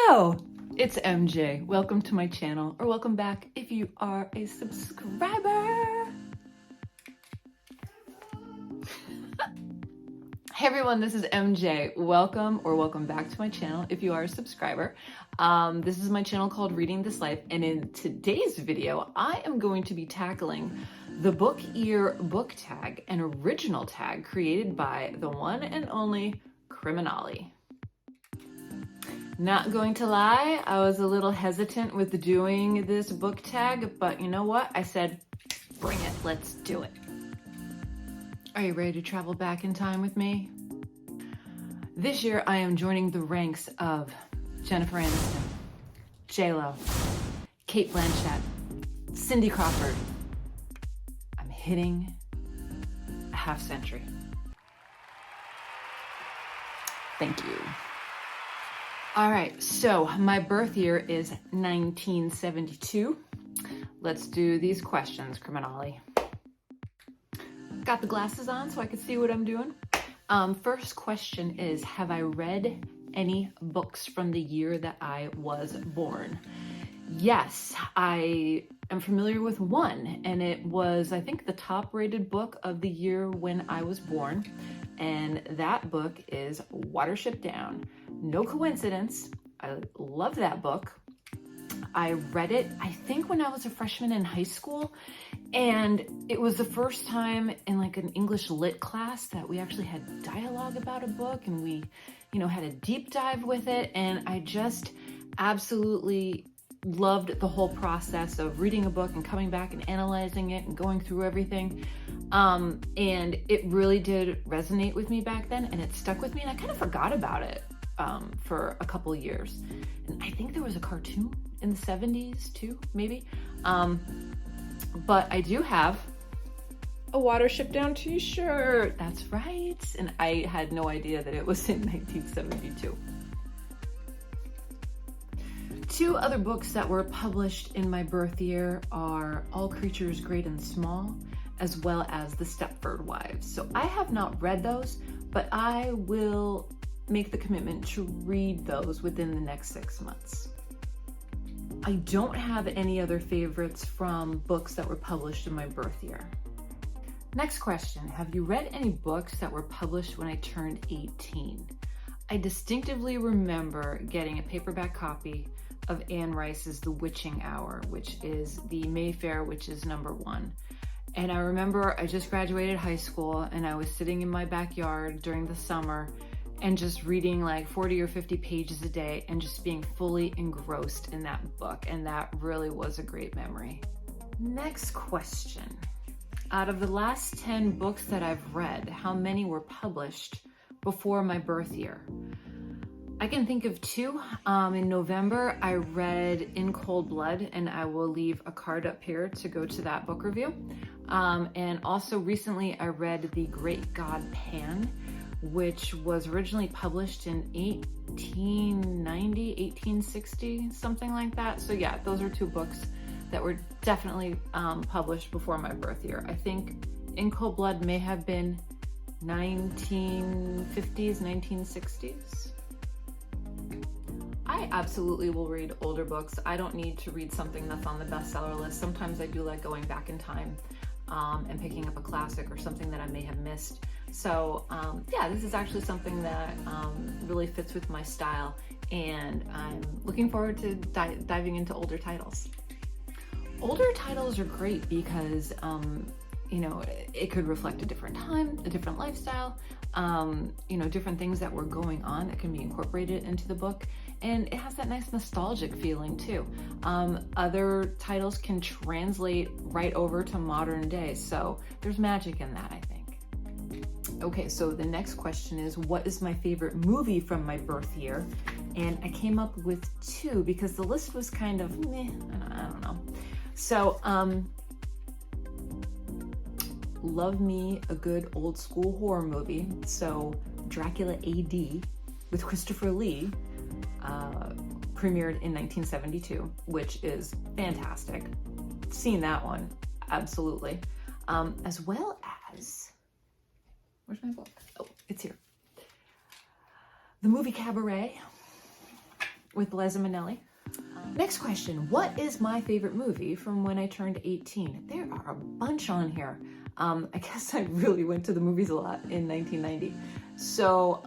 Hello, it's MJ. Welcome to my channel, or welcome back if you are a subscriber. Hey everyone, this is MJ. Welcome or welcome back to my channel if you are a subscriber. This is my channel called Reading This Life, and in today's video, I am going to be tackling the Book Ear book tag, an original tag created by the one and only Criminale. Not going to lie, I was a little hesitant with doing this book tag, but you know what? I said, bring it, let's do it. Are you ready to travel back in time with me? This year, I am joining the ranks of Jennifer Aniston, J-Lo, Kate Blanchett, Cindy Crawford. I'm hitting a half century. Thank you. All right, so my birth year is 1972. Let's do these questions, Criminale. Got the glasses on so I can see what I'm doing. First question is, have I read any books from the year that I was born? Yes, I am familiar with one, and it was, I think, the top rated book of the year when I was born. And that book is Watership Down. No coincidence. I love that book. I read it, I think, when I was a freshman in high school. And it was the first time in like an English lit class that we actually had dialogue about a book, and we, had a deep dive with it. And I just absolutely loved the whole process of reading a book and coming back and analyzing it and going through everything. And it really did resonate with me back then, and it stuck with me, and I kind of forgot about it for a couple years. And I think there was a cartoon in the 70s too, maybe. But I do have a Watership Down t-shirt. That's right. And I had no idea that it was in 1972. Two other books that were published in my birth year are All Creatures Great and Small, as well as The Stepford Wives. So I have not read those, but I will make the commitment to read those within the next 6 months. I don't have any other favorites from books that were published in my birth year. Next question, have you read any books that were published when I turned 18? I distinctively remember getting a paperback copy of Anne Rice's The Witching Hour, which is the Mayfair Witches #1. And I remember I just graduated high school, and I was sitting in my backyard during the summer and just reading like 40 or 50 pages a day and just being fully engrossed in that book. And that really was a great memory. Next question. Out of the last 10 books that I've read, how many were published before my birth year? I can think of two. In November, I read In Cold Blood, and I will leave a card up here to go to that book review. And also recently, I read The Great God Pan, which was originally published in 1890, 1860, something like that. So yeah, those are two books that were definitely published before my birth year. I think In Cold Blood may have been 1950s, 1960s. I absolutely will read older books. I don't need to read something that's on the bestseller list. Sometimes I do like going back in time and picking up a classic or something that I may have missed. So yeah, this is actually something that really fits with my style, and I'm looking forward to diving into older titles. Older titles are great because it could reflect a different time, a different lifestyle, different things that were going on that can be incorporated into the book. And it has that nice nostalgic feeling too. Other titles can translate right over to modern day. So there's magic in that, I think. Okay, so the next question is, what is my favorite movie from my birth year? And I came up with two because the list was kind of meh, I don't know. So, love me a good old school horror movie. So Dracula AD with Christopher Lee premiered in 1972, which is fantastic. Seen that one, absolutely. As well as, where's my book? Oh, it's here. The movie Cabaret with Liza Minnelli. Next question, what is my favorite movie from when I turned 18? There are a bunch on here. I guess I really went to the movies a lot in 1990. So,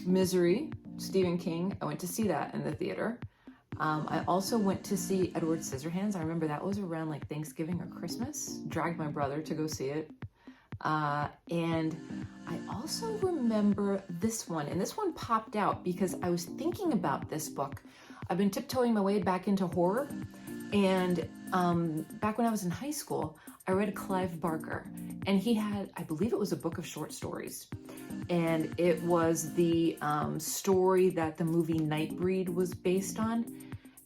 Misery, Stephen King, I went to see that in the theater. I also went to see Edward Scissorhands. I remember that was around like Thanksgiving or Christmas. Dragged my brother to go see it. And I also remember this one, and this one popped out because I was thinking about this book. I've been tiptoeing my way back into horror, and back when I was in high school, I read Clive Barker, and he had, I believe it was a book of short stories, and it was the story that the movie Nightbreed was based on,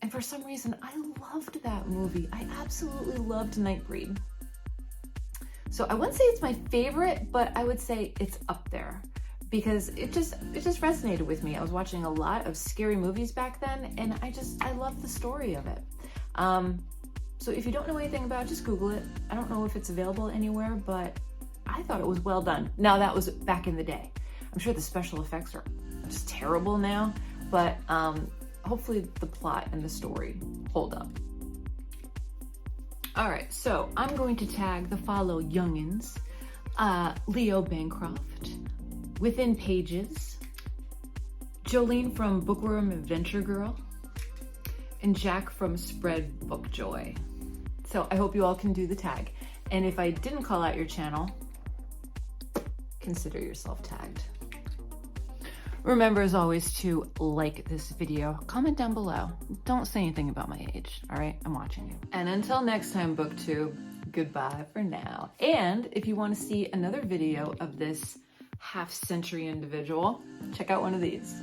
and for some reason, I loved that movie. I absolutely loved Nightbreed. So I wouldn't say it's my favorite, but I would say it's up there because it just resonated with me. I was watching a lot of scary movies back then, and I love the story of it. So if you don't know anything about it, just Google it. I don't know if it's available anywhere, but I thought it was well done. Now that was back in the day. I'm sure the special effects are just terrible now, but hopefully the plot and the story hold up. All right, so I'm going to tag the follow youngins, Leo Bancroft, Within Pages, Jolene from Bookworm Adventure Girl, and Jack from Spread Book Joy. So I hope you all can do the tag. And if I didn't call out your channel, consider yourself tagged. Remember, as always, to like this video, comment down below. Don't say anything about my age, all right? I'm watching you. And until next time, Booktube, goodbye for now. And if you want to see another video of this half-century individual, check out one of these.